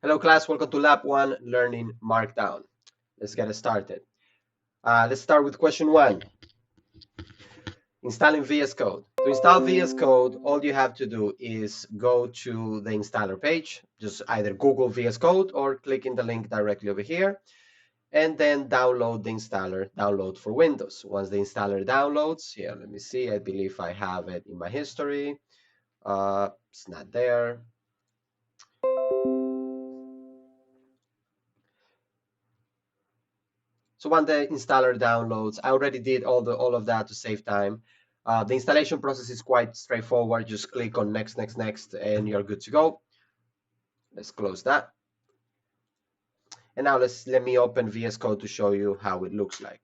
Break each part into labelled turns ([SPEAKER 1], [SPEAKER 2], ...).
[SPEAKER 1] Hello class, welcome to Lab 1, Learning Markdown. Let's get started. Let's start with question 1. Installing VS Code. To install VS Code, all you have to do is go to the installer page. Just either Google VS Code or click in the link directly over here. And then download the installer, download for Windows. Once the installer downloads, here, let me see, I believe I have it in my history. It's not there. So when the installer downloads, I already did all of that to save time. The installation process is quite straightforward. Just click on next, next, next, and you're good to go. Let's close that. And now let me open VS Code to show you how it looks like.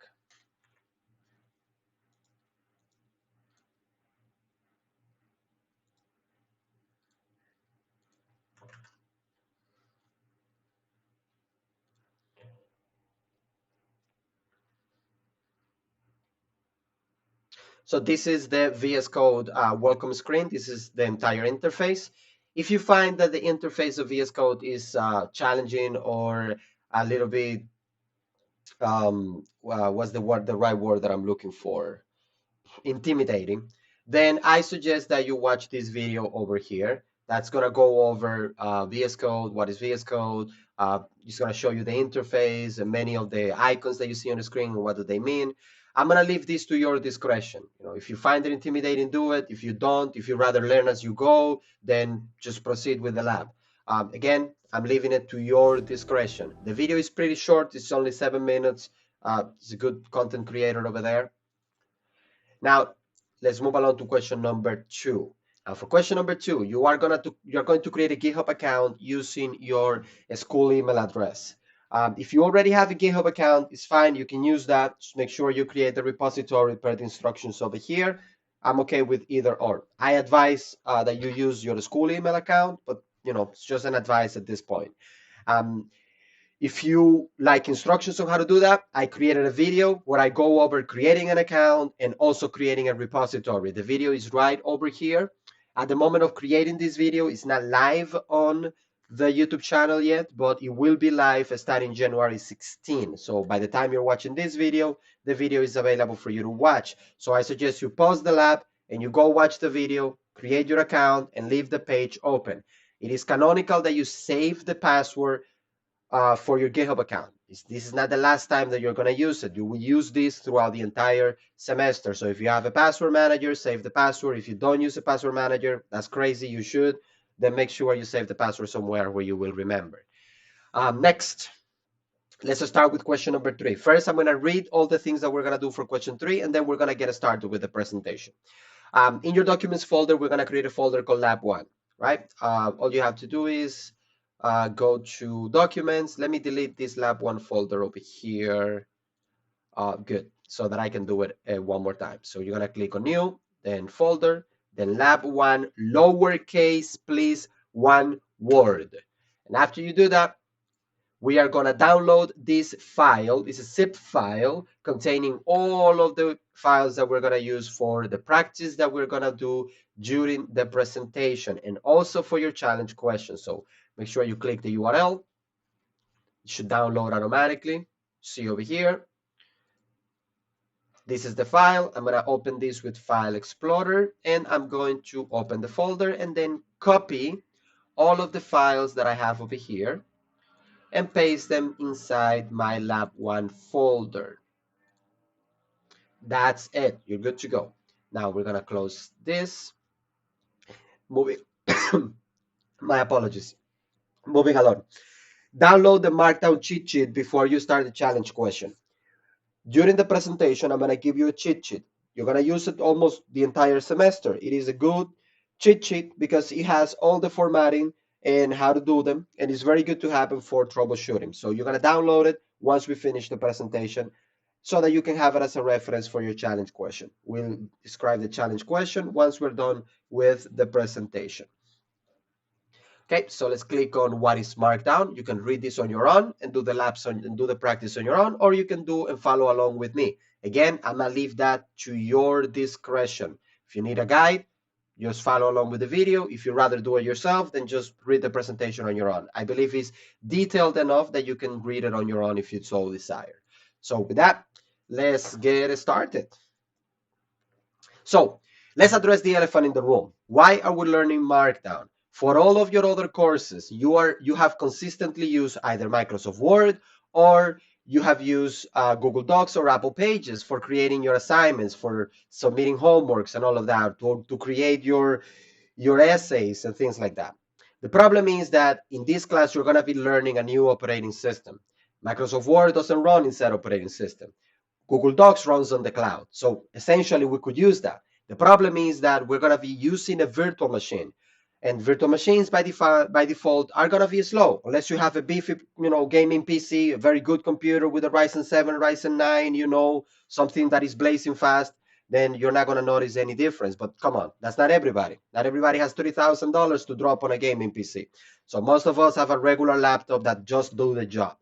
[SPEAKER 1] So this is the VS Code welcome screen. This is the entire interface. If you find that the interface of VS Code is challenging or a little bit, what's the right word that I'm looking for? Intimidating, then I suggest that you watch this video over here. That's going to go over VS Code, what is VS Code. It's going to show you the interface and many of the icons that you see on the screen and what do they mean. I'm going to leave this to your discretion. If you find it intimidating, do it. If you don't, if you rather learn as you go, then just proceed with the lab. Again, I'm leaving it to your discretion. The video is pretty short. It's only 7 minutes. It's a good content creator over there. Now, let's move along to question number 2. For question number 2, you're going to create a GitHub account using your school email address. If you already have a GitHub account, it's fine. You can use that. Just make sure you create the repository per the instructions over here. I'm okay with either or. I advise that you use your school email account, but it's just an advice at this point. If you like instructions on how to do that, I created a video where I go over creating an account and also creating a repository. The video is right over here. At the moment of creating this video, it's not live on the YouTube channel yet, but it will be live starting January 16. So by the time you're watching this video, the video is available for you to watch. So I suggest you pause the lab and you go watch the video, create your account, and leave the page open. It is canonical that you save the password for your GitHub account. This is not the last time that you're going to use it. You will use this throughout the entire semester. So if you have a password manager, save the password. If you don't use a password manager, that's crazy. You should. Then make sure you save the password somewhere where you will remember. Next, let's start with question number 3. First, I'm going to read all the things that we're going to do for question 3, and then we're going to get started with the presentation. In your documents folder, we're going to create a folder called Lab 1, right? All you have to do is go to documents. Let me delete this lab 1 folder over here. Good, so that I can do it one more time. So you're gonna click on new, then folder, then lab 1 lowercase please 1 word. And after you do that, we are gonna download this file. It's a zip file containing all of the files that we're gonna use for the practice that we're gonna do during the presentation and also for your challenge questions. So make sure you click the URL. It should download automatically. See over here. This is the file. I'm going to open this with File Explorer, and I'm going to open the folder and then copy all of the files that I have over here and paste them inside my Lab 1 folder. That's it. You're good to go. Now we're going to close this. Moving. My apologies. Moving along. Download the Markdown cheat sheet before you start the challenge question. During the presentation, I'm going to give you a cheat sheet. You're going to use it almost the entire semester. It is a good cheat sheet because it has all the formatting and how to do them, and it's very good to have them for troubleshooting. So you're going to download it once we finish the presentation so that you can have it as a reference for your challenge question. We'll describe the challenge question once we're done with the presentation. Okay, so let's click on what is Markdown. You can read this on your own and do the labs and do the practice on your own, or you can do and follow along with me. Again, I'm gonna leave that to your discretion. If you need a guide, just follow along with the video. If you rather do it yourself, then just read the presentation on your own. I believe it's detailed enough that you can read it on your own if you so desire. So with that, let's get started. So let's address the elephant in the room. Why are we learning Markdown? For all of your other courses, you have consistently used either Microsoft Word, or you have used Google Docs or Apple Pages for creating your assignments, for submitting homeworks and all of that, to create your essays and things like that. The problem is that in this class, you're going to be learning a new operating system. Microsoft Word doesn't run inside operating system. Google Docs runs on the cloud. So essentially, we could use that. The problem is that we're going to be using a virtual machine. And virtual machines by default are going to be slow unless you have a beefy, gaming PC, a very good computer with a Ryzen 7, Ryzen 9, something that is blazing fast. Then you're not going to notice any difference. But come on, that's not everybody. Not everybody has $30,000 to drop on a gaming PC. So most of us have a regular laptop that just do the job.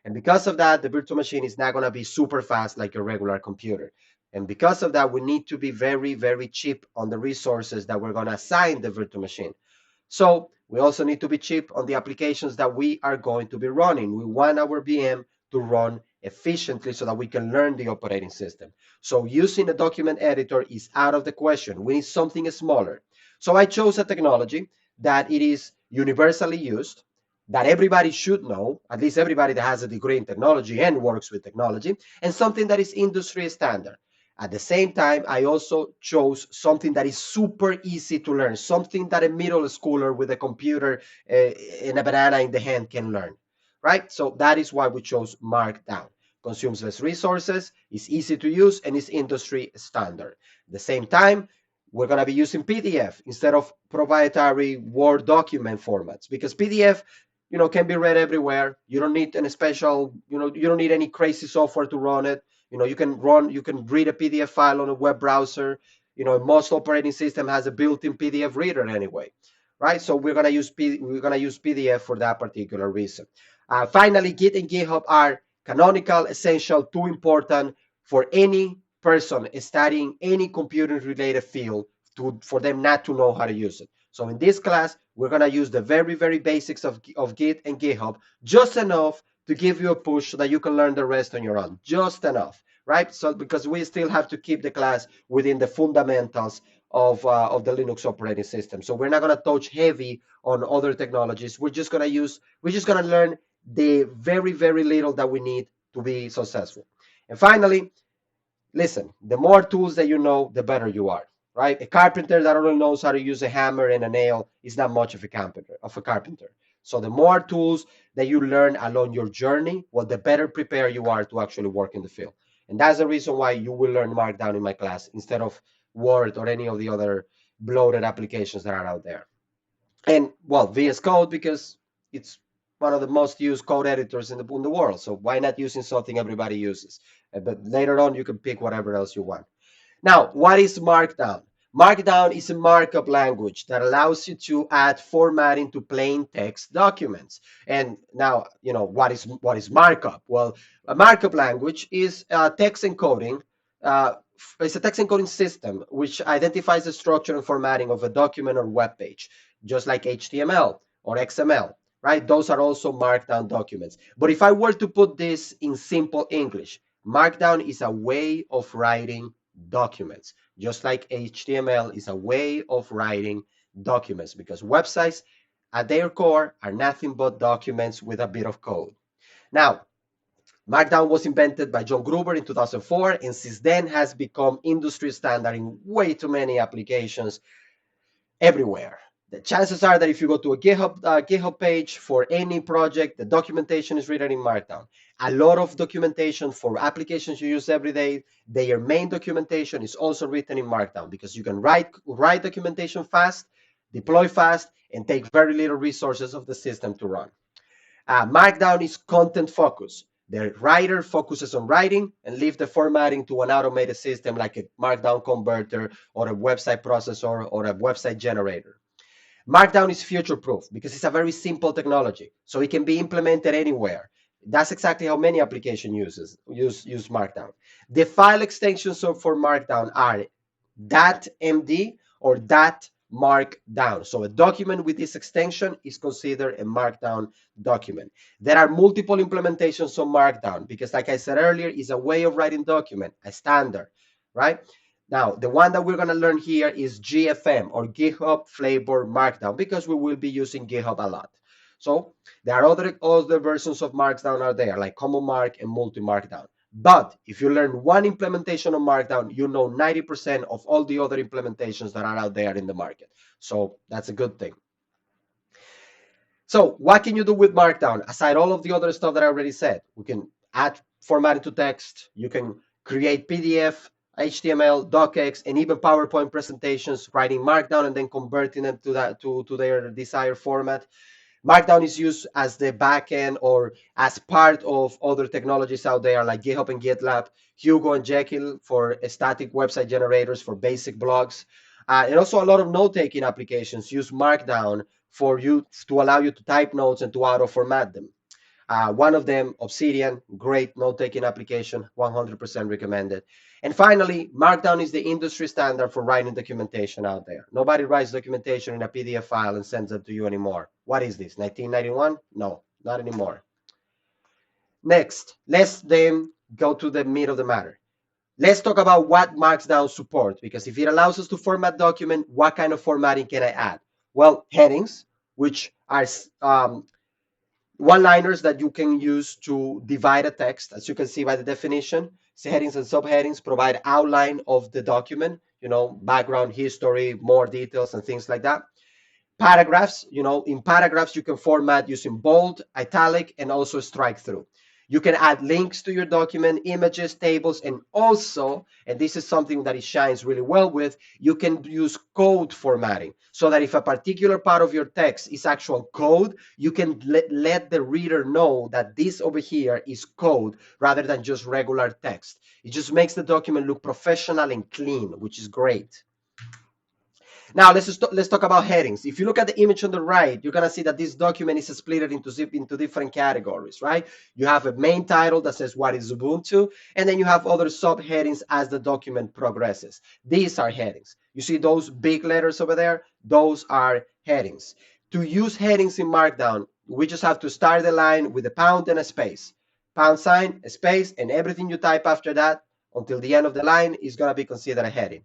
[SPEAKER 1] And because of that, the virtual machine is not going to be super fast like your regular computer. And because of that, we need to be very, very cheap on the resources that we're going to assign the virtual machine. So we also need to be cheap on the applications that we are going to be running. We want our VM to run efficiently so that we can learn the operating system. So using a document editor is out of the question. We need something smaller. So I chose a technology that it is universally used, that everybody should know, at least everybody that has a degree in technology and works with technology, and something that is industry standard. At the same time, I also chose something that is super easy to learn, something that a middle schooler with a computer and a banana in the hand can learn, right? So that is why we chose Markdown. Consumes less resources, is easy to use, and is industry standard. At the same time, we're going to be using PDF instead of proprietary Word document formats, because PDF can be read everywhere. You don't need any special, you don't need any crazy software to run it. You can read a PDF file on a web browser. Most operating system has a built-in PDF reader anyway, right? So we're gonna use PDF for that particular reason. Finally, Git and GitHub are canonical, essential, too important for any person studying any computer-related field for them not to know how to use it. So in this class, we're going to use the very, very basics of Git and GitHub, just enough to give you a push so that you can learn the rest on your own, just enough, right? So because we still have to keep the class within the fundamentals of the Linux operating system. So we're not going to touch heavy on other technologies. We're just going to learn the very, very little that we need to be successful. And finally, listen, the more tools that you know, the better you are, right? A carpenter that only knows how to use a hammer and a nail is not much of a carpenter. So the more tools that you learn along your journey, well, the better prepared you are to actually work in the field. And that's the reason why you will learn Markdown in my class instead of Word or any of the other bloated applications that are out there. And well, VS Code, because it's one of the most used code editors in the world. So why not using something everybody uses? But later on, you can pick whatever else you want. Now, what is Markdown? Markdown is a markup language that allows you to add formatting to plain text documents. And now, what is markup? Well, a markup language is text encoding. It's a text encoding system which identifies the structure and formatting of a document or web page, just like HTML or XML, right? Those are also Markdown documents. But if I were to put this in simple English, Markdown is a way of writing documents, just like HTML is a way of writing documents, because websites at their core are nothing but documents with a bit of code. Now, Markdown was invented by John Gruber in 2004, and since then has become industry standard in way too many applications everywhere. The chances are that if you go to a GitHub page for any project, the documentation is written in Markdown. A lot of documentation for applications you use every day, their main documentation is also written in Markdown, because you can write documentation fast, deploy fast, and take very little resources of the system to run. Markdown is content focused. The writer focuses on writing and leave the formatting to an automated system like a Markdown converter or a website processor or a website generator. Markdown is future-proof because it's a very simple technology, so it can be implemented anywhere. That's exactly how many applications use Markdown. The file extensions for Markdown are .md or Markdown. So a document with this extension is considered a Markdown document. There are multiple implementations of Markdown because, like I said earlier, is a way of writing document, a standard, right? Now, the one that we're going to learn here is GFM, or GitHub Flavor Markdown, because we will be using GitHub a lot. So there are other versions of Markdown are there, like Common Mark and Multi Markdown. But if you learn one implementation of Markdown, you know 90% of all the other implementations that are out there in the market. So that's a good thing. So what can you do with Markdown? Aside all of the other stuff that I already said, we can add formatting to text. You can create PDF, HTML, docx, and even PowerPoint presentations, writing Markdown and then converting them to their desired format. Markdown is used as the backend or as part of other technologies out there like GitHub and GitLab, Hugo and Jekyll for static website generators for basic blogs. And also a lot of note-taking applications use Markdown for you to allow you to type notes and to auto-format them. One of them, Obsidian, great note-taking application, 100% recommended. And finally, Markdown is the industry standard for writing documentation out there. Nobody writes documentation in a PDF file and sends it to you anymore. What is this, 1991? No, not anymore. Next, let's then go to the meat of the matter. Let's talk about what Markdown supports, because if it allows us to format document, what kind of formatting can I add? Well, headings, which are one-liners that you can use to divide a text, as you can see by the definition. Headings and subheadings provide outline of the document, background, history, more details, and things like that. Paragraphs, in paragraphs, you can format using bold, italic, and also strike through. You can add links to your document, images, tables, and also, and this is something that it shines really well with, you can use code formatting so that if a particular part of your text is actual code, you can let the reader know that this over here is code rather than just regular text. It just makes the document look professional and clean, which is great. Now let's talk about headings. If you look at the image on the right, you're gonna see that this document is split into different categories, right? You have a main title that says what is Ubuntu, and then you have other subheadings as the document progresses. These are headings. You see those big letters over there? Those are headings. To use headings in Markdown, we just have to start the line with a pound and a space. Pound sign, a space, and everything you type after that until the end of the line is gonna be considered a heading.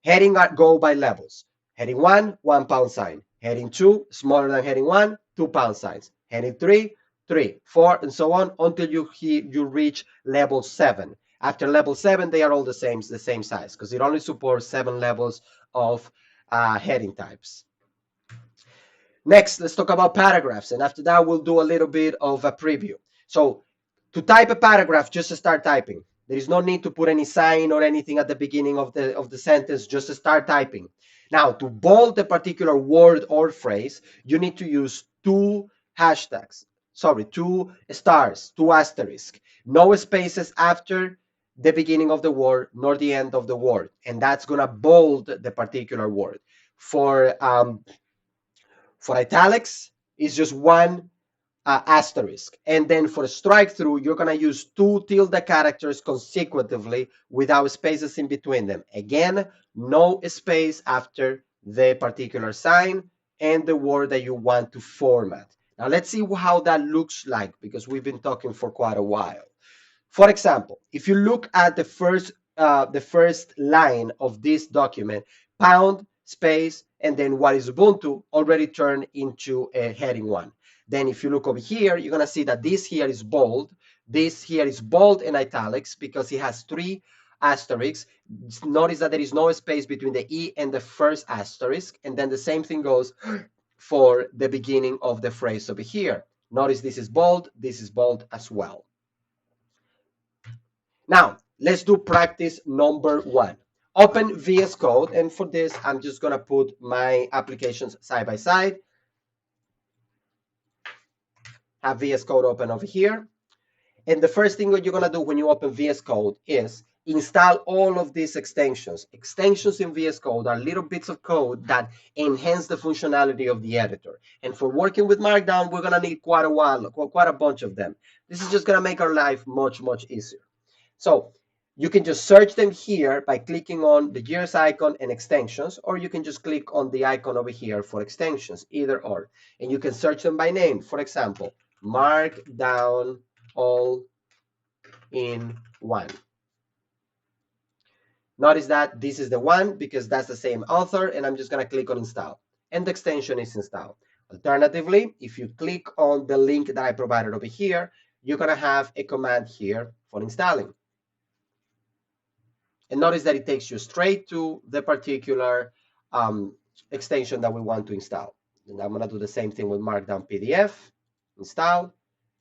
[SPEAKER 1] Heading go by levels. Heading 1, 1 pound sign. Heading 2, smaller than heading 1, 2 pound signs. Heading 3, 3, 4, and so on until you reach level 7. After level 7, they are all the same size because it only supports 7 levels of heading types. Next, let's talk about paragraphs, and after that, we'll do a little bit of a preview. So to type a paragraph, just start typing. There is no need to put any sign or anything at the beginning of the sentence, just start typing. Now, to bold a particular word or phrase, you need to use two stars, two asterisks, no spaces after the beginning of the word nor the end of the word, and that's gonna bold the particular word. For italics, it's just one asterisk. And then for strike through, you're going to use 2 tilde characters consecutively without spaces in between them. Again, no space after the particular sign and the word that you want to format. Now let's see how that looks like, because we've been talking for quite a while. For example, if you look at the first line of this document, pound, space, and then what is Ubuntu already turned into a heading 1. Then if you look over here, you're going to see that this here is bold. This here is bold and italics because it has 3 asterisks. Notice that there is no space between the E and the first asterisk. And then the same thing goes for the beginning of the phrase over here. Notice this is bold as well. Now, let's do practice number 1. Open VS Code, and for this, I'm just going to put my applications side by side. Have VS Code open over here. And the first thing that you're going to do when you open VS Code is install all of these extensions. Extensions in VS Code are little bits of code that enhance the functionality of the editor. And for working with Markdown, we're going to need quite a bunch of them. This is just going to make our life much, much easier. So You can just search them here by clicking on the gears icon and extensions, or you can just click on the icon over here for extensions, either or. And you can search them by name. For example, Markdown all in one. Notice that this is the one because that's the same author, and I'm just going to click on install. And the extension is installed. Alternatively, if you click on the link that I provided over here, you're going to have a command here for installing. And notice that it takes you straight to the particular extension that we want to install. And I'm going to do the same thing with Markdown PDF, install,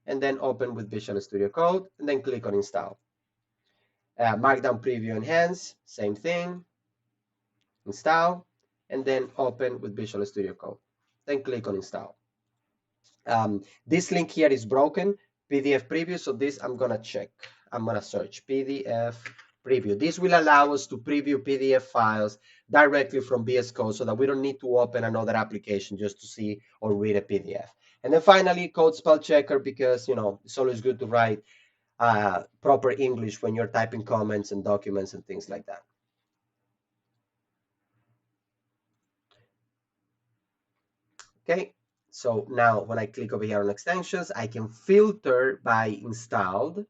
[SPEAKER 1] and then open with Visual Studio Code, and then click on install. Markdown Preview Enhance, same thing, install, and then open with Visual Studio Code. Then click on install. This link here is broken, PDF preview, so this I'm gonna check. I'm gonna search PDF preview. This will allow us to preview PDF files directly from VS Code so that we don't need to open another application just to see or read a PDF. And then finally, code spell checker, because it's always good to write proper English when you're typing comments and documents and things like that. Okay, so now when I click over here on extensions, I can filter by installed.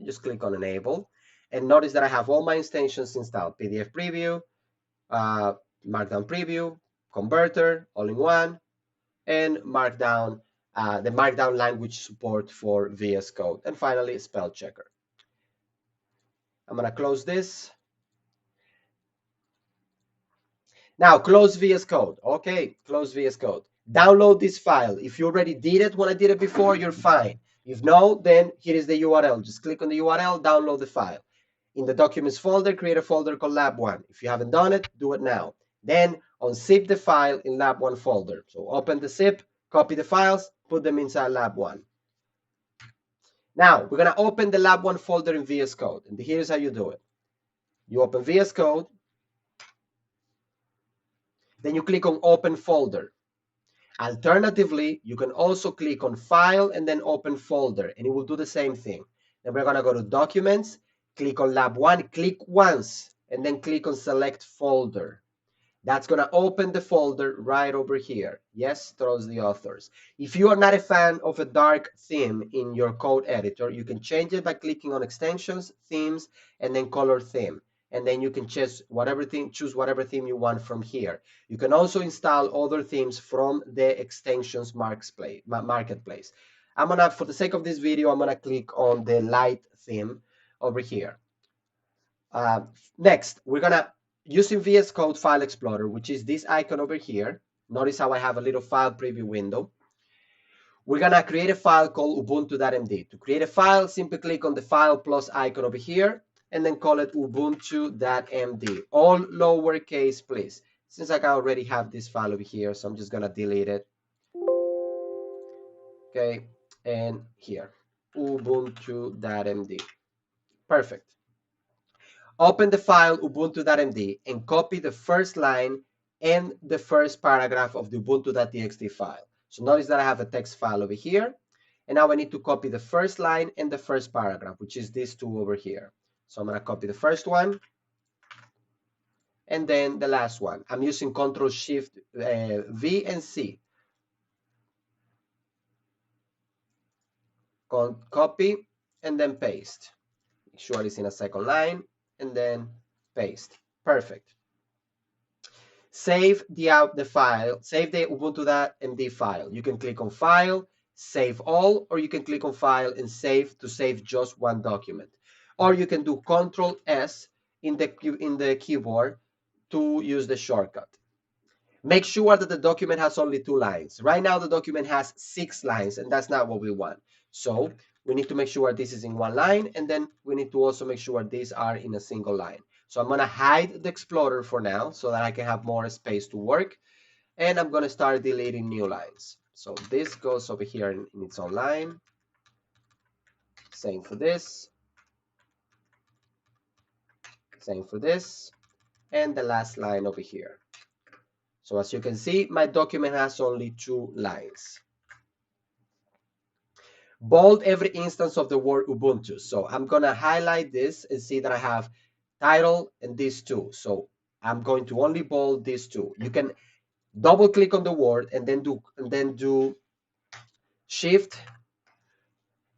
[SPEAKER 1] Just click on enable, and notice that I have all my extensions installed: PDF preview, Markdown preview, converter, all in one, and Markdown, the Markdown language support for VS Code, and finally spell checker. I'm gonna close this. Now close VS Code. Okay, close VS Code. Download this file. If you already did it when I did it before, you're fine. If no, then here is the URL. Just click on the URL, download the file. In the documents folder, create a folder called Lab 1. If you haven't done it, do it now. Then unzip the file in Lab 1 folder. So open the zip, copy the files, put them inside Lab 1. Now we're going to open the Lab 1 folder in VS Code. And here's how you do it. You open VS Code, then you click on Open Folder. Alternatively, you can also click on File and then Open Folder, and it will do the same thing. Then we're going to go to Documents, click on Lab 1, click once, and then click on Select Folder. That's going to open the folder right over here. Yes, throws the authors. If you are not a fan of a dark theme in your code editor, you can change it by clicking on Extensions, Themes, and then Color Theme. And then you can choose whatever theme you want from here. You can also install other themes from the extensions marketplace. For the sake of this video, I'm gonna click on the light theme over here. Next, we're gonna using VS Code File Explorer, which is this icon over here. Notice how I have a little file preview window. We're gonna create a file called ubuntu.md. To create a file, simply click on the file plus icon over here, and then call it ubuntu.md, all lowercase, please. Since I already have this file over here, so I'm just gonna delete it. Okay, and here, ubuntu.md. Perfect. Open the file ubuntu.md and copy the first line and the first paragraph of the ubuntu.txt file. So notice that I have a text file over here, and now I need to copy the first line and the first paragraph, which is these two over here. So I'm going to copy the first one and then the last one. I'm using Control Shift V and C. Copy and then paste. Make sure it's in a second line and then paste. Perfect. Save the file, save the ubuntu.md file. You can click on File, Save All, or you can click on File and Save to save just one document. Or you can do Control S in the keyboard to use the shortcut. Make sure that the document has only 2 lines. Right now, the document has 6 lines, and that's not what we want. So we need to make sure this is in 1 line, and then we need to also make sure these are in a single line. So I'm going to hide the Explorer for now so that I can have more space to work. And I'm going to start deleting new lines. So this goes over here in its own line. Same for this. Same for this. And the last line over here. So as you can see, my document has only 2 lines. Bold every instance of the word Ubuntu. So I'm going to highlight this and see that I have title and these two. So I'm going to only bold these two. You can double click on the word and then do Shift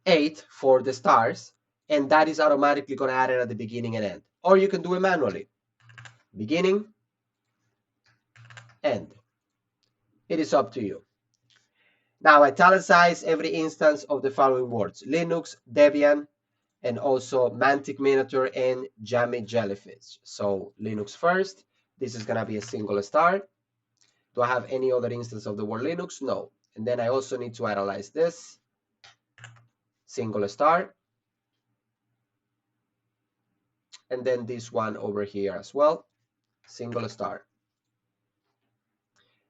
[SPEAKER 1] 8 for the stars, and that is automatically going to add it at the beginning and end. Or you can do it manually. Beginning, end. It is up to you. Now italicize every instance of the following words: Linux, Debian, and also Mantic Miniature and Jammy Jellyfish. So Linux first. This is going to be a single star. Do I have any other instance of the word Linux? No. And then I also need to italize this. Single star. And then this one over here as well. Single star.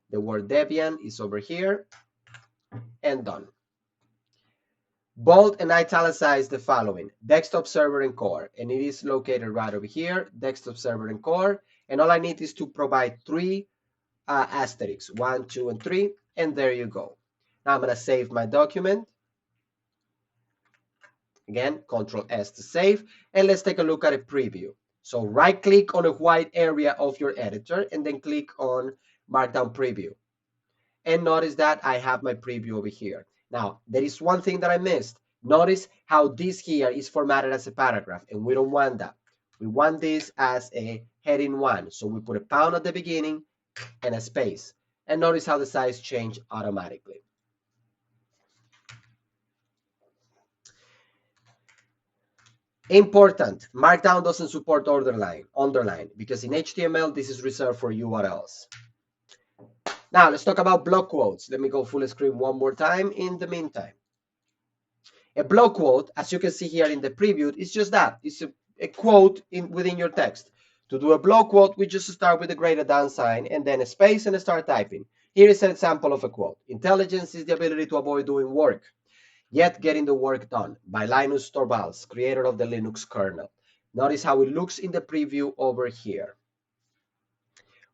[SPEAKER 1] The word Debian is over here. And done. Bold and italicize the following: desktop server and core, and it is located right over here, desktop server and core, and all I need is to provide three asterisks, 1, 2, and 3, and there you go. Now I'm going to save my document. Again, Control S to save, and let's take a look at a preview. So right click on a white area of your editor and then click on Markdown preview. And notice that I have my preview over here. Now, there is one thing that I missed. Notice how this here is formatted as a paragraph, and we don't want that. We want this as a heading 1. So we put a pound at the beginning and a space. And notice how the size changed automatically. Important, Markdown doesn't support underline, because in HTML, this is reserved for URLs. Now, let's talk about block quotes. Let me go full screen one more time in the meantime. A block quote, as you can see here in the preview, is just that. It's a quote within your text. To do a block quote, we just start with a greater than sign and then a space and start typing. Here is an example of a quote. Intelligence is the ability to avoid doing work, yet getting the work done, by Linus Torvalds, creator of the Linux kernel. Notice how it looks in the preview over here.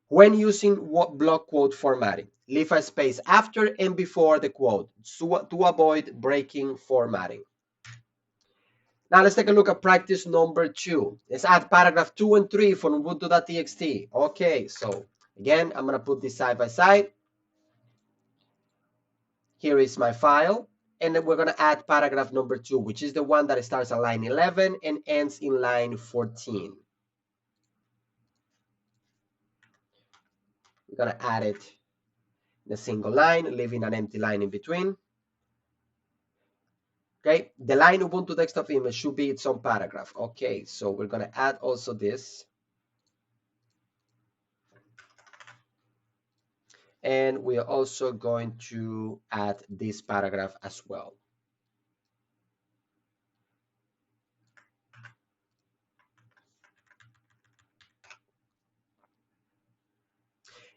[SPEAKER 1] When using block quote formatting, leave a space after and before the quote to avoid breaking formatting. Now let's take a look at practice number 2. Let's add paragraph 2 and 3 for ubuntu.txt. Okay, so again, I'm going to put this side by side. Here is my file. And then we're going to add paragraph number 2, which is the one that starts at line 11 and ends in line 14. We're going to add it in a single line, leaving an empty line in between. Okay, the line Ubuntu desktop image should be its own paragraph. Okay, so we're going to add also this. And we are also going to add this paragraph as well.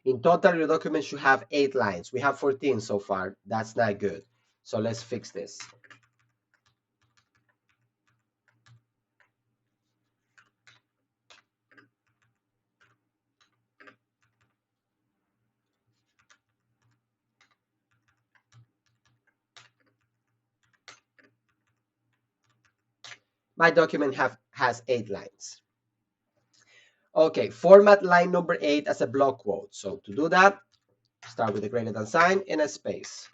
[SPEAKER 1] In total, your document should have 8 lines. We have 14 so far. That's not good. So let's fix this. My document has 8 lines. Okay, format line number 8 as a block quote. So to do that, start with a greater than sign and a space.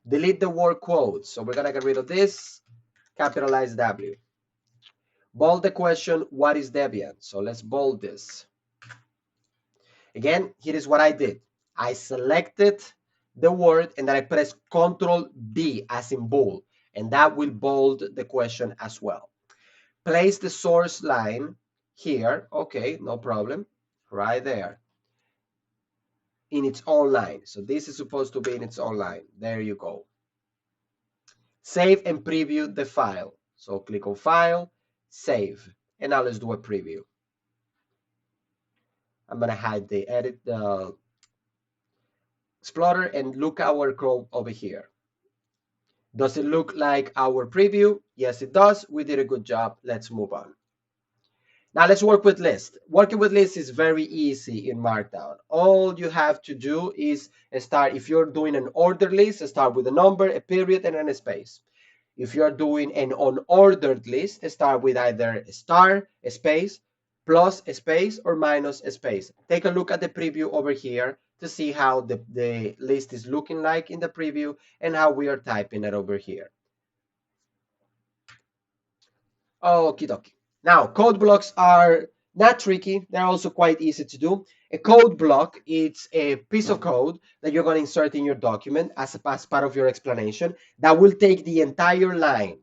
[SPEAKER 1] Delete the word quote. So we're going to get rid of this, capitalize W. Bold the question, what is Debian? So let's bold this. Again, here is what I did. I selected the word and then I press Control B as in bold, and that will bold the question as well. Place the source line here. Okay, no problem. Right there. In its own line. So this is supposed to be in its own line. There you go. Save and preview the file. So click on File, Save. And now let's do a preview. I'm going to hide the Explorer and look at our code over here. Does it look like our preview? Yes, it does. We did a good job. Let's move on. Now let's work with list. Working with list is very easy in Markdown. All you have to do is start, if you're doing an order list, start with a number, a period, and then a space. If you're doing an unordered list, start with either a star, a space, plus a space, or minus a space. Take a look at the preview over here to see how the list is looking like in the preview and how we are typing it over here. Okie dokie. Now, code blocks are not tricky. They're also quite easy to do. A code block, it's a piece of code that you're going to insert in your document as part of your explanation that will take the entire line.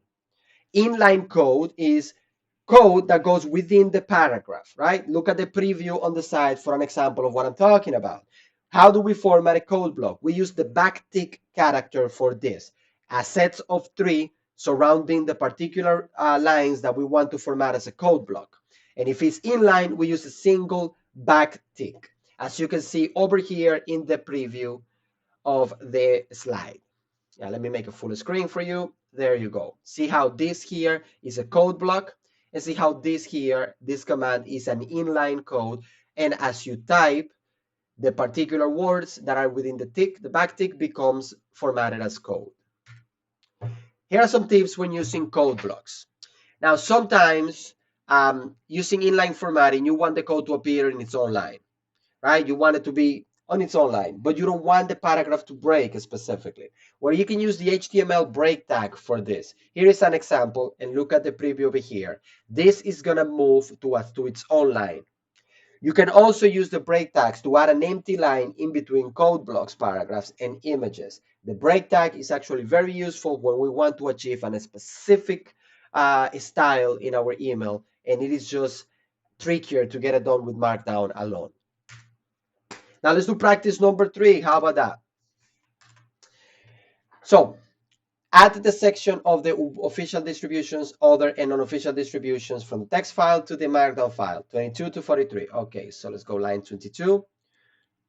[SPEAKER 1] Inline code is code that goes within the paragraph, right? Look at the preview on the side for an example of what I'm talking about. How do we format a code block? We use the backtick character for this, a set of 3 surrounding the particular lines that we want to format as a code block. And if it's inline, we use a single backtick, as you can see over here in the preview of the slide. Yeah, let me make a full screen for you. There you go. See how this here is a code block, and see how this here, this command is an inline code. And as you type, the particular words that are within the tick, the backtick, becomes formatted as code. Here are some tips when using code blocks. Now, sometimes using inline formatting, you want the code to appear in its own line, right? You want it to be on its own line, but you don't want the paragraph to break specifically. Well, you can use the HTML break tag for this. Here is an example, and look at the preview over here. This is gonna move to its own line. You can also use the break tags to add an empty line in between code blocks, paragraphs, and images. The break tag is actually very useful when we want to achieve a specific style in our email, and it is just trickier to get it done with Markdown alone. Now let's do practice number 3. How about that? So add the section of the official distributions, other and unofficial distributions from the text file to the Markdown file, 22 to 43. Okay, so let's go line 22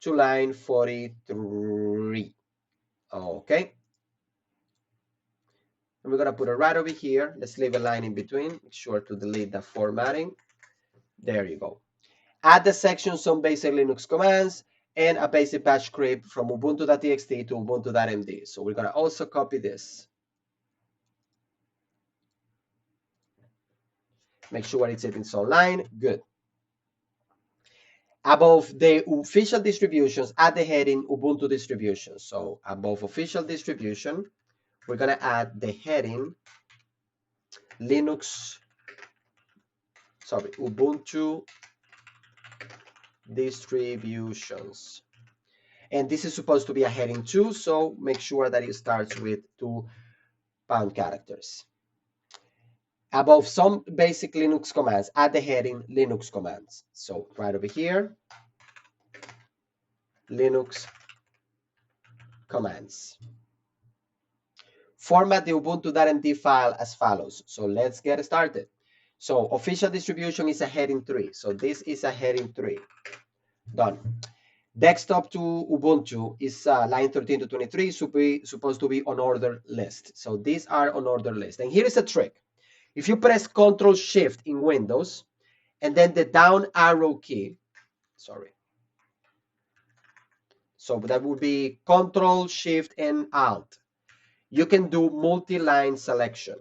[SPEAKER 1] to line 43. Okay. And we're going to put it right over here. Let's leave a line in between. Make sure to delete the formatting. There you go. Add the section some basic Linux commands and a basic bash script from ubuntu.txt to ubuntu.md. So we're going to also copy this. Make sure it's in its own line. Good. Above the official distributions, add the heading Ubuntu distribution. So above official distribution, we're going to add the heading Ubuntu distributions. And this is supposed to be a heading too, so make sure that it starts with 2 pound characters. Above some basic Linux commands, add the heading Linux commands. So right over here, Linux commands. Format the ubuntu.md file as follows. So let's get started. So official distribution is a heading 3. So this is a heading 3. Done. Desktop to Ubuntu is line 13 to 23, supposed to be on order list. So these are on order list. And here is a trick. If you press Control Shift in Windows and then the down arrow key, so that would be Control Shift and Alt. You can do multi-line selection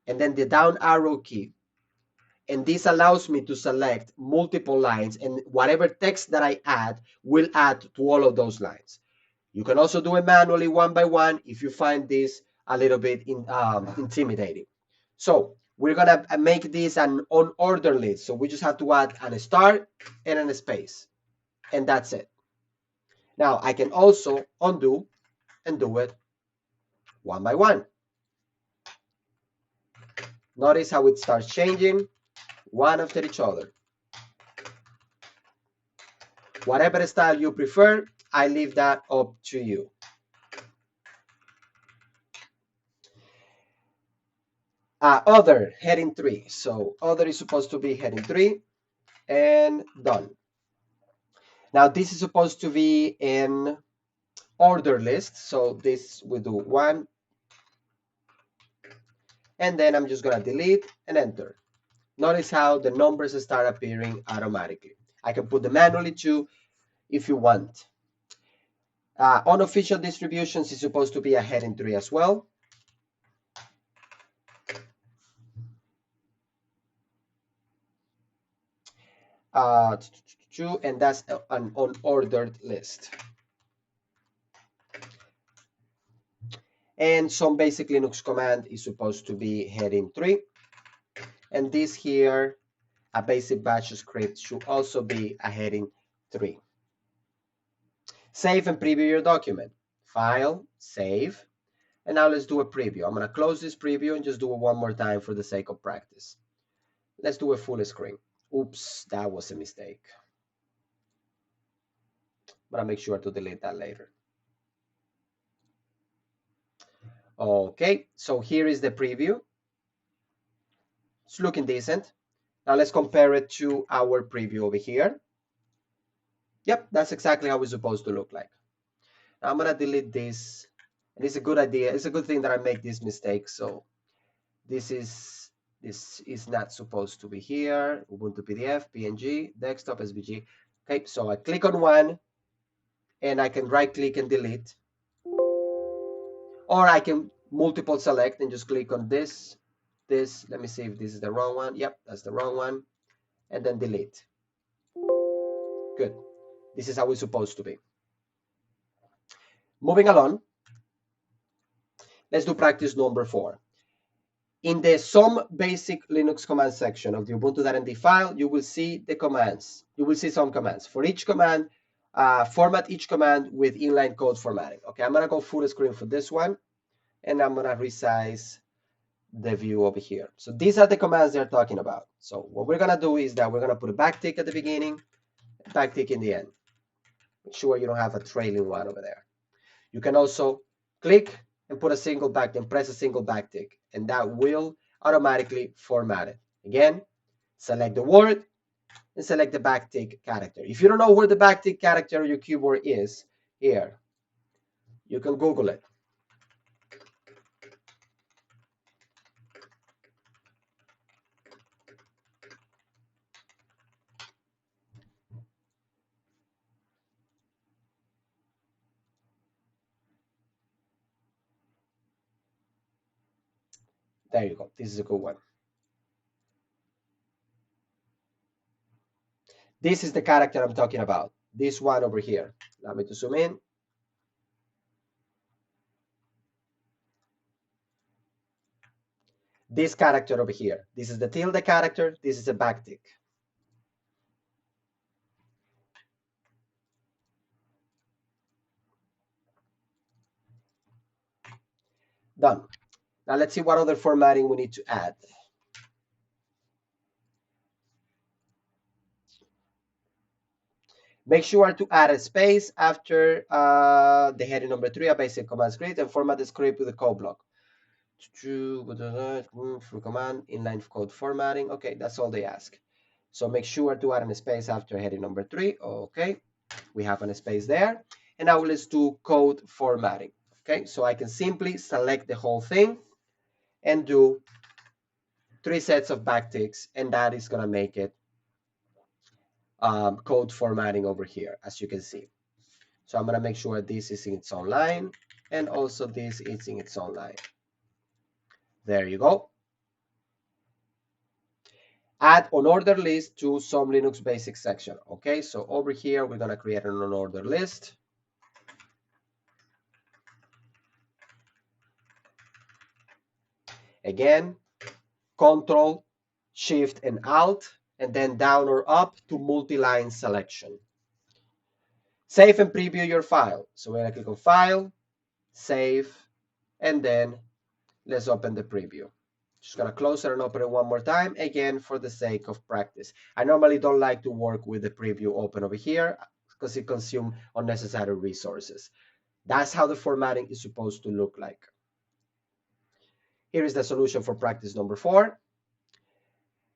[SPEAKER 1] and then the down arrow key. And this allows me to select multiple lines, and whatever text that I add will add to all of those lines. You can also do it manually one by one if you find this a little bit intimidating. So we're going to make this an on order list. So we just have to add a star and a space, and that's it. Now I can also undo and do it one by one. Notice how it starts changing one after each other. Whatever style you prefer, I leave that up to you. Other, heading 3. So other is supposed to be heading 3 and done. Now this is supposed to be an order list. So this we do 1. And then I'm just going to delete and enter. Notice how the numbers start appearing automatically. I can put them manually too if you want. Unofficial distributions is supposed to be a heading 3 as well. And that's an unordered list. And some basic Linux command is supposed to be heading 3. And this here, a basic bash script, should also be a heading 3. Save and preview your document. File, save, and now let's do a preview. I'm going to close this preview and just do it one more time for the sake of practice. Let's do a full screen. Oops, that was a mistake. But I'll make sure to delete that later. Okay, so here is the preview. It's looking decent. Now let's compare it to our preview over here. Yep, that's exactly how it's supposed to look like. Now I'm going to delete this. And it's a good idea. It's a good thing that I make this mistake. So this is not supposed to be here. Ubuntu PDF, PNG, desktop, SVG. Okay, so I click on one and I can right click and delete. Or I can multiple select and just click on this. Let me see if this is the wrong one. Yep, that's the wrong one. And then delete. Good. This is how it's supposed to be. Moving along, let's do practice number 4. In the some basic Linux command section of the ubuntu.md file, you will see the commands. You will see some commands. For each command, format each command with inline code formatting. Okay, I'm going to go full screen for this one, and I'm going to resize the view over here. So these are the commands they're talking about. So what we're going to do is that we're going to put a backtick at the beginning, backtick in the end. Make sure you don't have a trailing one over there. You can also click and put a single backtick and press a single backtick, and that will automatically format it. Again, select the word and select the backtick character. If you don't know where the backtick character on your keyboard is, here, you can Google it. There you go. This is a good one. This is the character I'm talking about. This one over here. Allow me to zoom in. This character over here. This is the tilde character. This is a backtick. Done. Now let's see what other formatting we need to add. Make sure to add a space after the heading number 3, a basic command script, and format the script with a code block. Full command, inline code formatting. Okay, that's all they ask. So make sure to add a space after heading number 3. Okay, we have a space there. And now let's do code formatting. Okay, so I can simply select the whole thing and do 3 sets of backticks, and that is going to make it code formatting over here, as you can see. So I'm going to make sure this is in its own line, and also this is in its own line. There you go. Add unordered list to some Linux basics section. Okay, so over here, we're going to create an unordered list. Again, Control, Shift, and Alt, and then down or up to multi-line selection. Save and preview your file. So we're going to click on File, Save, and then let's open the preview. Just going to close it and open it one more time, again, for the sake of practice. I normally don't like to work with the preview open over here because it consumes unnecessary resources. That's how the formatting is supposed to look like. Here is the solution for practice number 4.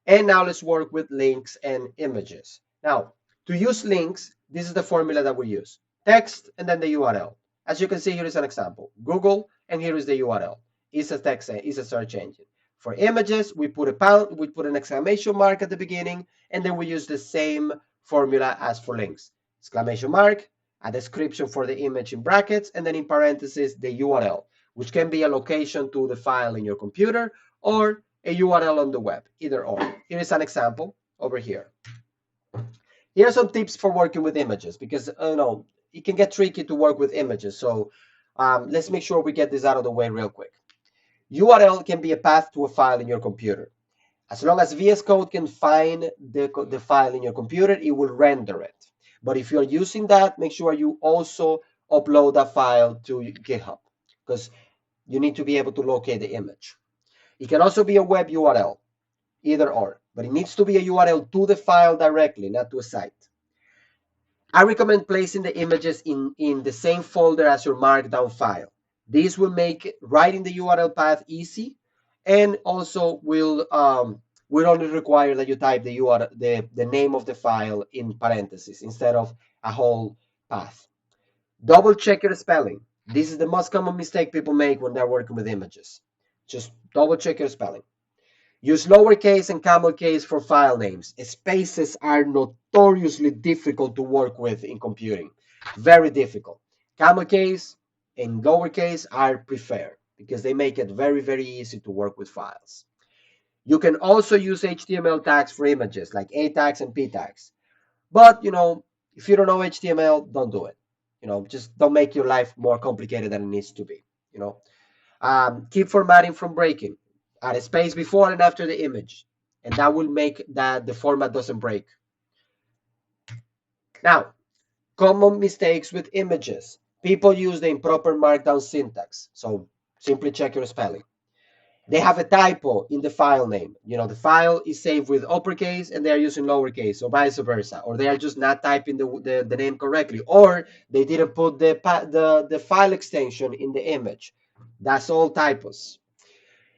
[SPEAKER 1] And now let's work with links and images. Now, to use links, this is the formula that we use. Text and then the URL. As you can see, here is an example. Google, and here is the URL. It's a text, it's a search engine. For images, we put a pound, we put an exclamation mark at the beginning, and then we use the same formula as for links. Exclamation mark, a description for the image in brackets, and then in parentheses, the URL, which can be a location to the file in your computer or a URL on the web, either or. Here is an example over here. Here are some tips for working with images, because it can get tricky to work with images. So let's make sure we get this out of the way real quick. URL can be a path to a file in your computer. As long as VS Code can find the file in your computer, it will render it. But if you're using that, make sure you also upload that file to GitHub, because you need to be able to locate the image. It can also be a web URL, either or, but it needs to be a URL to the file directly, not to a site. I recommend placing the images in the same folder as your Markdown file. This will make writing the URL path easy, and also will only require that you type the URL, the name of the file in parentheses instead of a whole path. Double check your spelling. This is the most common mistake people make when they're working with images. Just double check your spelling. Use lowercase and camel case for file names. Spaces are notoriously difficult to work with in computing. Very difficult. Camel case and lowercase are preferred because they make it very, very easy to work with files. You can also use HTML tags for images like A tags and P tags. But, if you don't know HTML, don't do it. Just don't make your life more complicated than it needs to be. Keep formatting from breaking. Add a space before and after the image, and that will make that the format doesn't break. Now, common mistakes with images. People use the improper Markdown syntax. So simply check your spelling. They have a typo in the file name. The file is saved with uppercase and they are using lowercase, or vice versa. Or they are just not typing the name correctly. Or they didn't put the file extension in the image. That's all typos.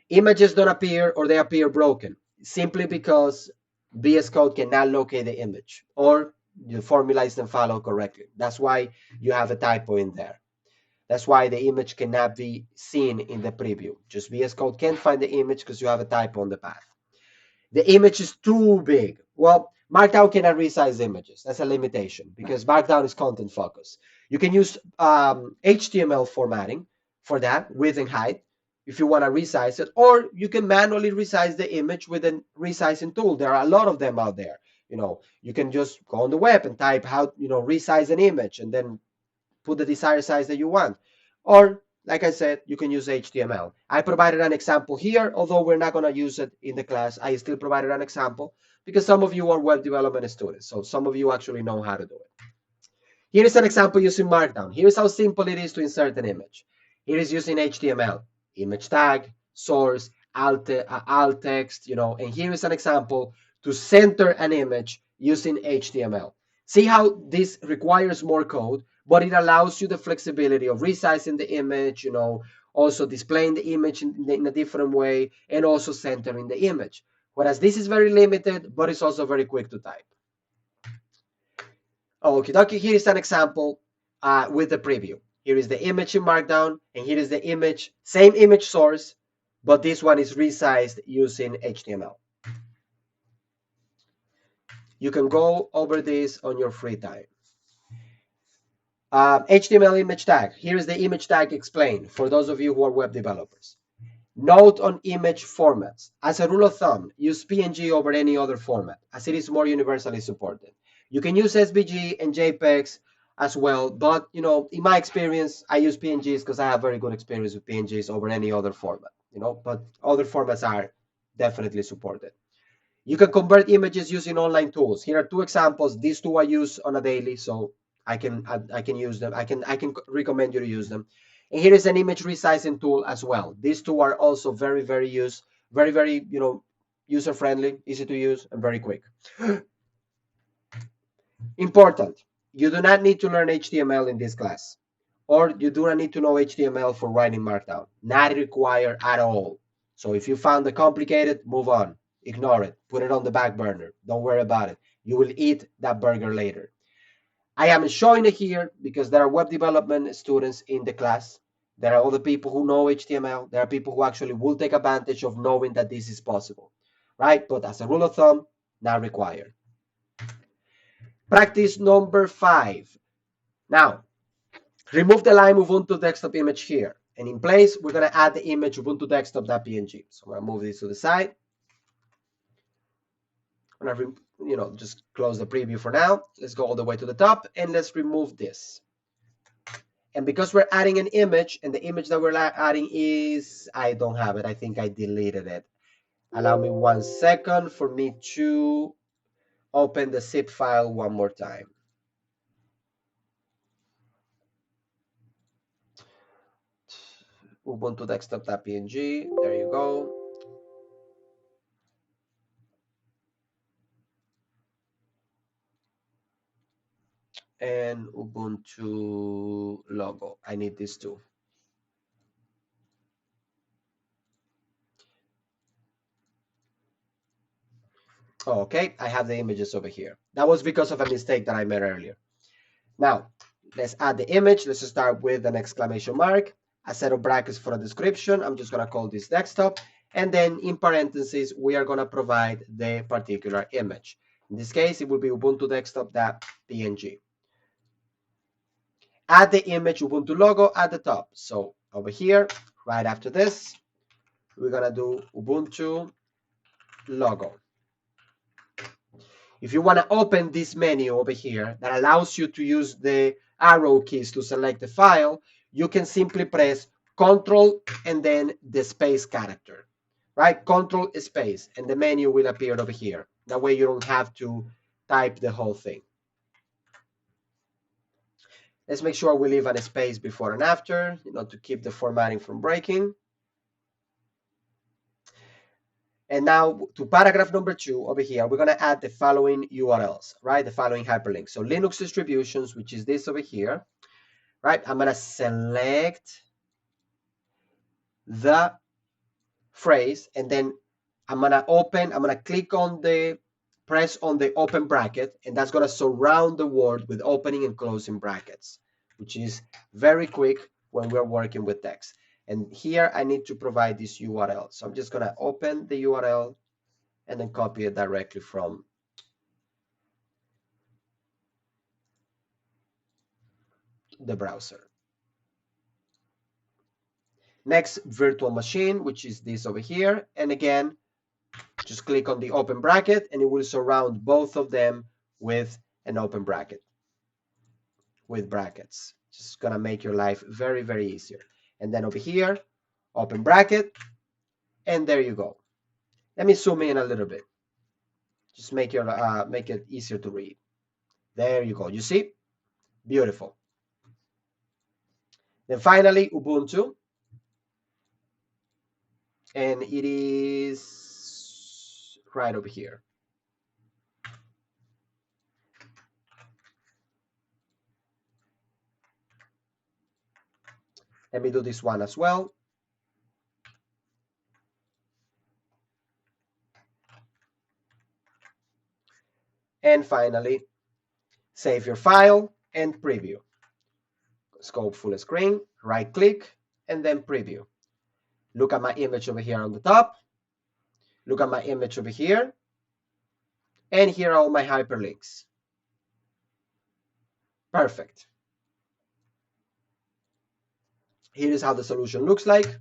[SPEAKER 1] Images don't appear, or they appear broken, simply because VS Code cannot locate the image, or the formula isn't followed correctly. That's why you have a typo in there. That's why the image cannot be seen in the preview. Just VS Code can't find the image because you have a typo on the path. The image is too big. Well, Markdown cannot resize images. That's a limitation because Markdown is content focused. You can use HTML formatting for that, width and height, if you want to resize it, or you can manually resize the image with a resizing tool. There are a lot of them out there. You can just go on the web and type how, resize an image and then put the desired size that you want. Or, like I said, you can use HTML. I provided an example here, although we're not going to use it in the class. I still provided an example because some of you are web development students, so some of you actually know how to do it. Here is an example using Markdown. Here's how simple it is to insert an image. Here is using HTML, image tag, source, alt text, and here is an example to center an image using HTML. See how this requires more code, but it allows you the flexibility of resizing the image, also displaying the image in a different way, and also centering the image. Whereas this is very limited, but it's also very quick to type. Okay, here is an example with the preview. Here is the image in Markdown, and here is the image, same image source, but this one is resized using HTML. You can go over this on your free time. HTML image tag. Here is the image tag explained for those of you who are web developers. Note on image formats. As a rule of thumb, use PNG over any other format, as it is more universally supported. You can use SVG and JPEGs as well, but in my experience, I use PNGs because I have very good experience with PNGs over any other format. But other formats are definitely supported. You can convert images using online tools. Here are two examples. These two I use on a daily, so I can use them. I can recommend you to use them. And here is an image resizing tool as well. These two are also very, very user friendly, easy to use, and very quick. Important. You do not need to learn HTML in this class, or you do not need to know HTML for writing Markdown. Not required at all. So if you found it complicated, move on. Ignore it. Put it on the back burner. Don't worry about it. You will eat that burger later. I am showing it here because there are web development students in the class There are other people who know HTML. There are people who actually will take advantage of knowing that this is possible, right? But as a rule of thumb, not required. Practice number 5. Now, remove the Lime Ubuntu desktop image here. And in place, we're going to add the image Ubuntu desktop.png. So I'm going to move this to the side. I'm going to, just close the preview for now. Let's go all the way to the top and let's remove this. And because we're adding an image, and the image that we're adding is, I don't have it. I think I deleted it. Allow me 1 second for me to open the zip file one more time. Ubuntu desktop.png. There you go. And Ubuntu logo. I need this too. Okay, I have the images over here. That was because of a mistake that I made earlier. Now, let's add the image. Let's start with an exclamation mark, a set of brackets for a description. I'm just going to call this desktop. And then in parentheses, we are going to provide the particular image. In this case, it will be Ubuntu desktop.png. Add the image Ubuntu logo at the top. So over here, right after this, we're going to do Ubuntu logo. If you want to open this menu over here that allows you to use the arrow keys to select the file, you can simply press Control and then the space character, right? Control space, and the menu will appear over here. That way you don't have to type the whole thing. Let's make sure we leave a space before and after, to keep the formatting from breaking. And now to paragraph number 2 over here, we're going to add the following URLs, right? The following hyperlinks. So Linux distributions, which is this over here, right? I'm going to select the phrase, and then I'm going to click on press on the open bracket, and that's going to surround the word with opening and closing brackets, which is very quick when we're working with text. And here I need to provide this URL. So I'm just going to open the URL and then copy it directly from the browser. Next, virtual machine, which is this over here. And again, just click on the open bracket and it will surround both of them with an open bracket, with brackets. Just gonna make your life very, very easier. And then over here, open bracket, and there you go. Let me zoom in a little bit. Just make it easier to read. There you go. You see? Beautiful. Then finally, Ubuntu. And it is right over here. Let me do this one as well. And finally, save your file and preview. Scope full screen, right click, and then preview. Look at my image over here on the top. Look at my image over here. And here are all my hyperlinks. Perfect. Here is how the solution looks like.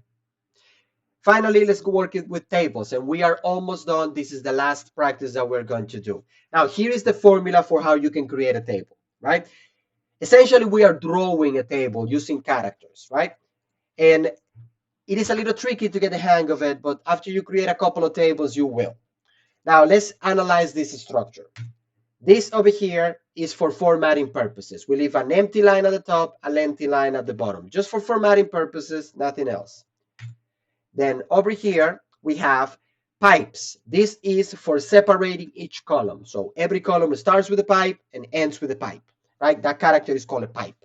[SPEAKER 1] Finally, let's go work it with tables, and we are almost done. This is the last practice that we're going to do. Now, here is the formula for how you can create a table, right? Essentially, we are drawing a table using characters, right? And it is a little tricky to get the hang of it, but after you create a couple of tables, you will. Now, let's analyze this structure. This over here is for formatting purposes. We leave an empty line at the top, an empty line at the bottom, just for formatting purposes, nothing else. Then over here, we have pipes. This is for separating each column. So every column starts with a pipe and ends with a pipe, right? That character is called a pipe.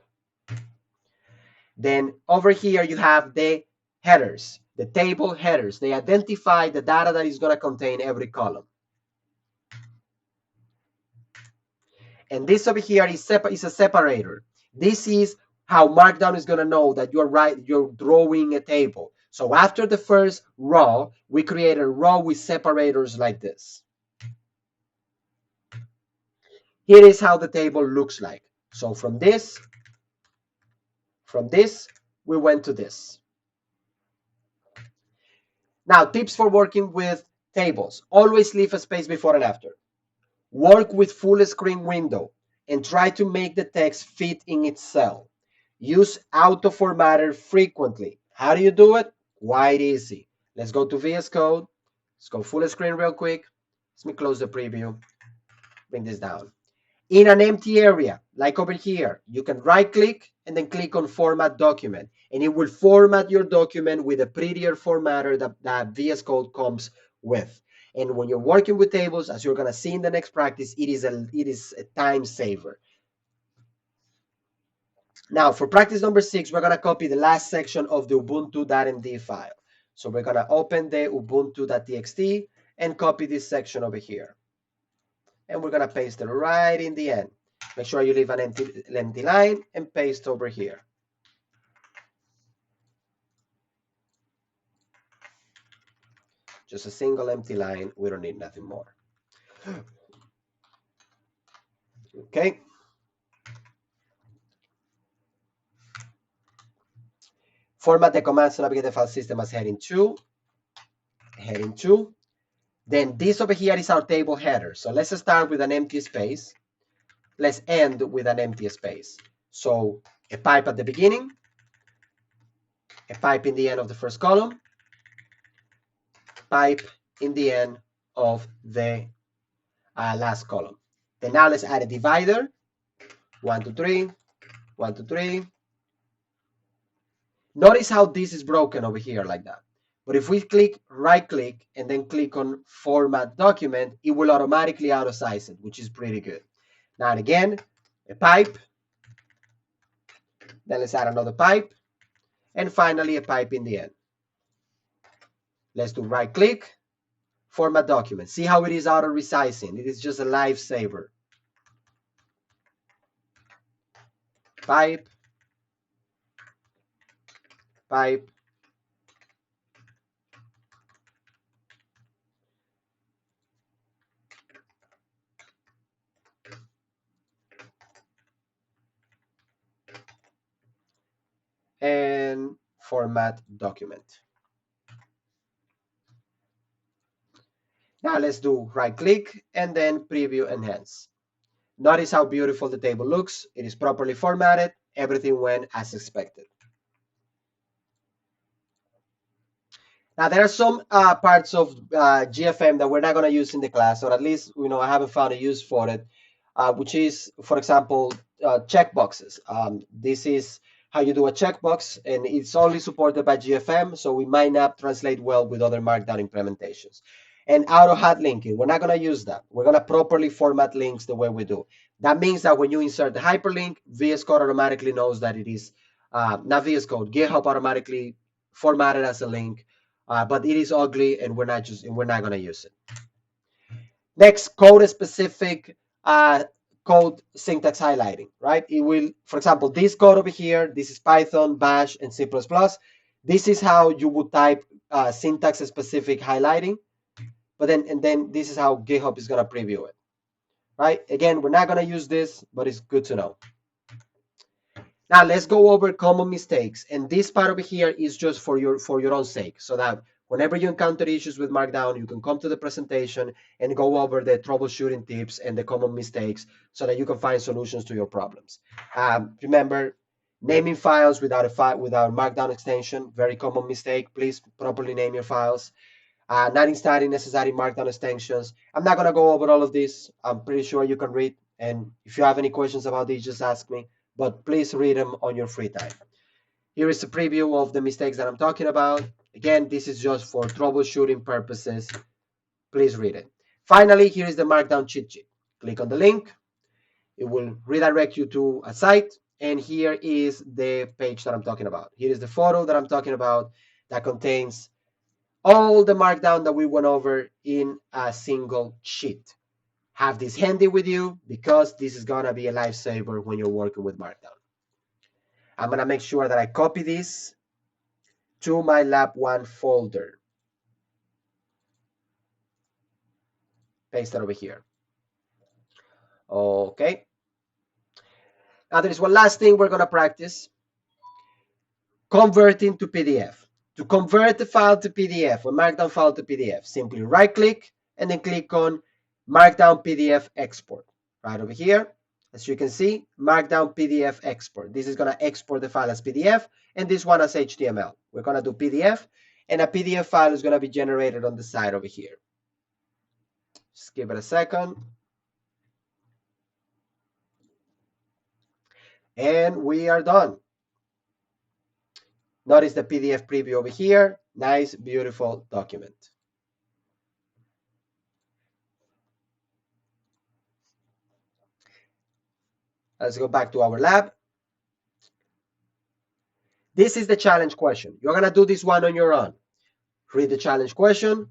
[SPEAKER 1] Then over here, you have the headers, the table headers. They identify the data that is going to contain every column. And this over here is a separator. This is how Markdown is going to know that you're drawing a table. So after the first row, we create a row with separators like this. Here is how the table looks like. So from this, we went to this. Now, tips for working with tables. Always leave a space before and after. Work with full screen window and try to make the text fit in its cell. Use auto formatter frequently. How do you do it? Quite easy. Let's go to VS Code. Let's go full screen real quick. Let me close the preview. Bring this down. In an empty area, like over here, you can right click and then click on format document, and it will format your document with a prettier formatter that VS Code comes with. And when you're working with tables, as you're going to see in the next practice, it is a time saver. Now, for practice number 6, we're going to copy the last section of the ubuntu.md file. So we're going to open the ubuntu.txt and copy this section over here. And we're going to paste it right in the end. Make sure you leave an empty line and paste over here. Just a single empty line. We don't need nothing more. Okay. Format the commands to navigate the file system as heading 2. Heading 2. Then this over here is our table header. So let's start with an empty space. Let's end with an empty space. So a pipe at the beginning, a pipe in the end of the first column, pipe in the end of the last column. Then now let's add a divider. 1, 2, 3, 1, 2, 3. Notice how this is broken over here like that. But if we right click and then click on format document, it will automatically auto size it, which is pretty good. Now again, a pipe. Then let's add another pipe. And finally a pipe in the end. Let's do right click, format document. See how it is auto resizing. It is just a lifesaver. Pipe, pipe, and format document. Now let's do right click and then preview enhance. Notice how beautiful the table looks. It is properly formatted. Everything went as expected. Now there are some parts of GFM that we're not going to use in the class, or at least I haven't found a use for it, which is, for example, checkboxes. This is how you do a checkbox, and it's only supported by GFM, so we might not translate well with other Markdown implementations. And auto hat linking, we're not going to use that. We're going to properly format links the way we do. That means that when you insert the hyperlink, VS Code automatically knows that it is not VS Code. GitHub automatically formatted as a link. But it is ugly, and we're not going to use it. Next, code-specific code syntax highlighting, right? It will, for example, this code over here. This is Python, Bash, and C++. This is how you would type syntax-specific highlighting. But then this is how GitHub is going to preview it, right? Again, we're not going to use this, but it's good to know. Now let's go over common mistakes, and this part over here is just for your own sake, so that whenever you encounter issues with Markdown, you can come to the presentation and go over the troubleshooting tips and the common mistakes, so that you can find solutions to your problems. Remember, naming files without a Markdown extension, very common mistake. Please properly name your files. Not installing necessary Markdown extensions. I'm not going to go over all of this. I'm pretty sure you can read, and if you have any questions about these, just ask me. But please read them on your free time. Here is a preview of the mistakes that I'm talking about. Again, this is just for troubleshooting purposes. Please read it. Finally, here is the Markdown cheat sheet. Click on the link. It will redirect you to a site. And here is the page that I'm talking about. Here is the photo that I'm talking about that contains all the Markdown that we went over in a single sheet. Have this handy with you, because this is going to be a lifesaver when you're working with Markdown. I'm going to make sure that I copy this to my lab 1 folder. Paste that over here. Okay. Now there is one last thing we're going to practice. Converting to PDF. To convert the file to PDF, or Markdown file to PDF, simply right click and then click on Markdown PDF export. Right over here, as you can see, Markdown PDF export. This is going to export the file as PDF and this one as HTML. We're going to do PDF and a PDF file is going to be generated on the side over here. Just give it a second. And we are done. Notice the PDF preview over here. Nice, beautiful document. Let's go back to our lab. This is the challenge question. You're going to do this one on your own. Read the challenge question,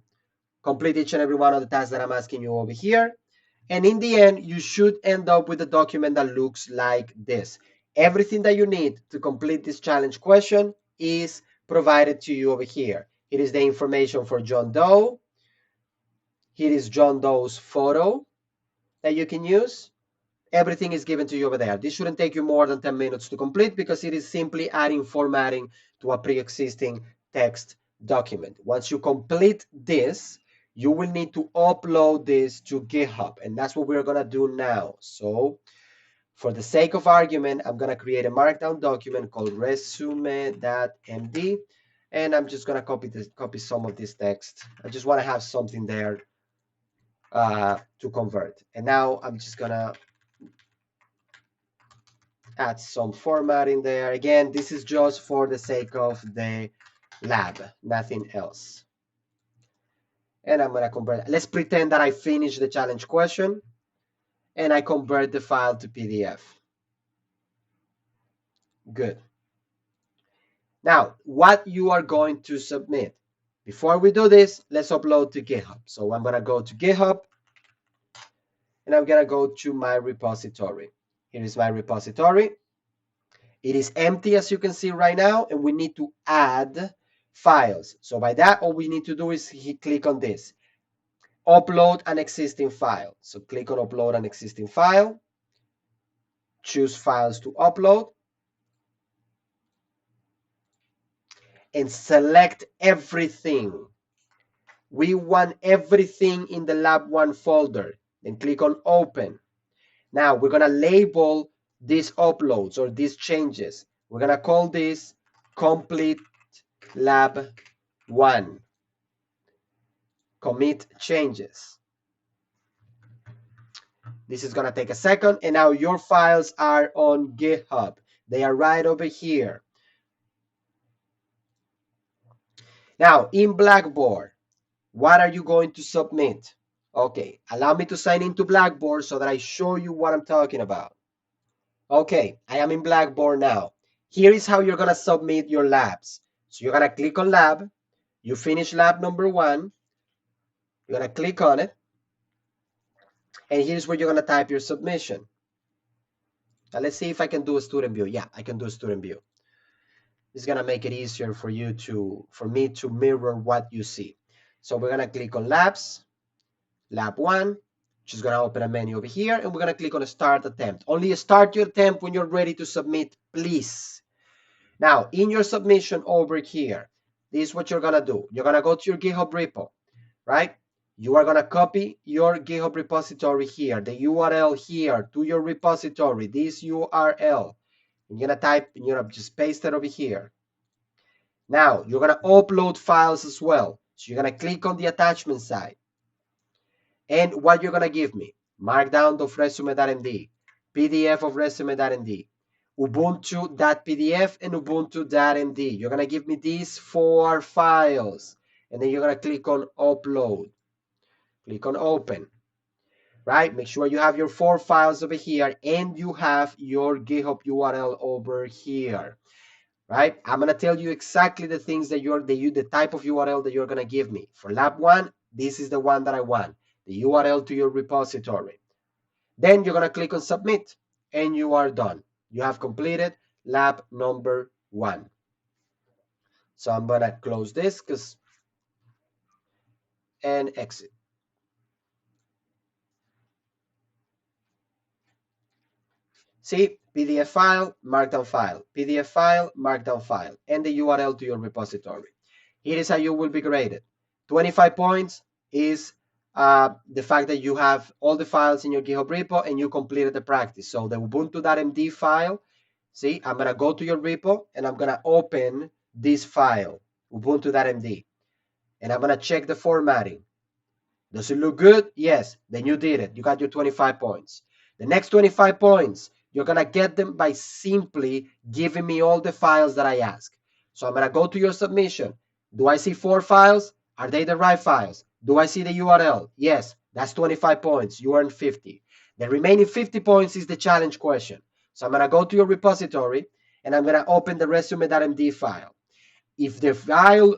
[SPEAKER 1] complete each and every one of the tasks that I'm asking you over here. And in the end, you should end up with a document that looks like this. Everything that you need to complete this challenge question is provided to you over here. It is the information for John Doe. Here is John Doe's photo that you can use. Everything is given to you over there. This shouldn't take you more than 10 minutes to complete because it is simply adding formatting to a pre-existing text document. Once you complete this, you will need to upload this to GitHub, and that's what we're going to do now. So for the sake of argument, I'm going to create a Markdown document called resume.md, and I'm just going to copy some of this text. I just want to have something there to convert. And now I'm just going to add some formatting there. Again, this is just for the sake of the lab, nothing else. And I'm going to convert. Let's pretend that I finished the challenge question and I convert the file to PDF. Good. Now, what you are going to submit. Before we do this, let's upload to GitHub. So I'm going to go to GitHub and I'm going to go to my repository. Here is my repository. It is empty, as you can see right now, and we need to add files. So by that, all we need to do is click on this. Upload an existing file. So click on upload an existing file. Choose files to upload. And select everything. We want everything in the lab 1 folder. Then click on open. Now we're going to label these uploads or these changes. We're going to call this complete lab 1. Commit changes. This is going to take a second, and now your files are on GitHub. They are right over here. Now in Blackboard, what are you going to submit? Okay, allow me to sign into Blackboard so that I show you what I'm talking about. Okay, I am in Blackboard now. Here is how you're going to submit your labs. So you're going to click on lab. You finish lab number 1. You're going to click on it. And here's where you're going to type your submission. Now let's see if I can do a student view. Yeah, I can do a student view. This is going to make it easier for me to mirror what you see. So we're going to click on labs, lab 1, which is going to open a menu over here, and we're going to click on start attempt. Only start your attempt when you're ready to submit, please. Now, in your submission over here, this is what you're going to do. You're going to go to your GitHub repo, right? You are going to copy your GitHub repository here, the URL here to your repository, this URL. You're going to type, you're going to just paste it over here. Now, you're going to upload files as well. So you're going to click on the attachment side. And what you're going to give me, Markdown of resume.md, PDF of resume.md, Ubuntu.pdf and Ubuntu.md. You're going to give me these 4 files. And then you're going to click on upload. Click on open. Right? Make sure you have your 4 files over here and you have your GitHub URL over here. Right? I'm going to tell you exactly the things that the type of URL that you're going to give me. For lab 1, this is the one that I want. The URL to your repository. Then you're going to click on submit and you are done. You have completed lab number 1. So I'm gonna close this and exit. See, PDF file, Markdown file, PDF file, Markdown file, and the URL to your repository. Here is how you will be graded. 25 points is the fact that you have all the files in your GitHub repo and you completed the practice. So the ubuntu.md file, see, I'm going to go to your repo and I'm going to open this file, ubuntu.md, and I'm going to check the formatting. Does it look good? Yes. Then you did it. You got your 25 points. The next 25 points, you're going to get them by simply giving me all the files that I ask. So I'm going to go to your submission. Do I see 4 files? Are they the right files? Do I see the URL? Yes. That's 25 points. You earned 50. The remaining 50 points is the challenge question. So I'm going to go to your repository and I'm going to open the resume.md file. If the file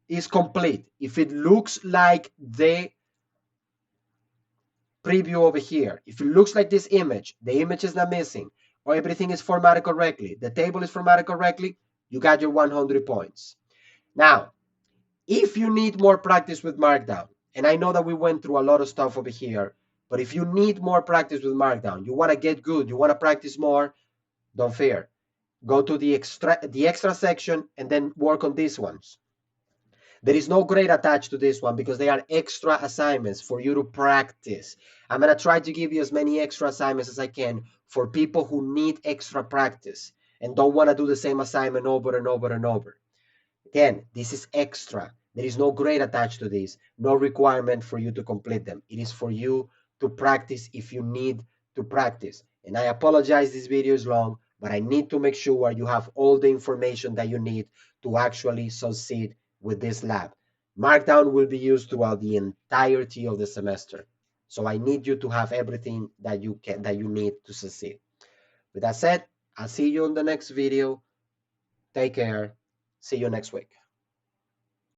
[SPEAKER 1] is complete, if it looks like the preview over here, if it looks like this image, the image is not missing, or everything is formatted correctly, the table is formatted correctly, you got your 100 points. Now, if you need more practice with Markdown, and I know that we went through a lot of stuff over here, but if you need more practice with Markdown, you want to get good, you want to practice more, don't fear. Go to the extra section and then work on these ones. There is no grade attached to this one because they are extra assignments for you to practice. I'm going to try to give you as many extra assignments as I can for people who need extra practice and don't want to do the same assignment over and over and over. Again, this is extra. There is no grade attached to this, no requirement for you to complete them. It is for you to practice if you need to practice. And I apologize, this video is long, but I need to make sure you have all the information that you need to actually succeed with this lab. Markdown will be used throughout the entirety of the semester. So I need you to have everything that you need to succeed. With that said, I'll see you on the next video. Take care. See you next week.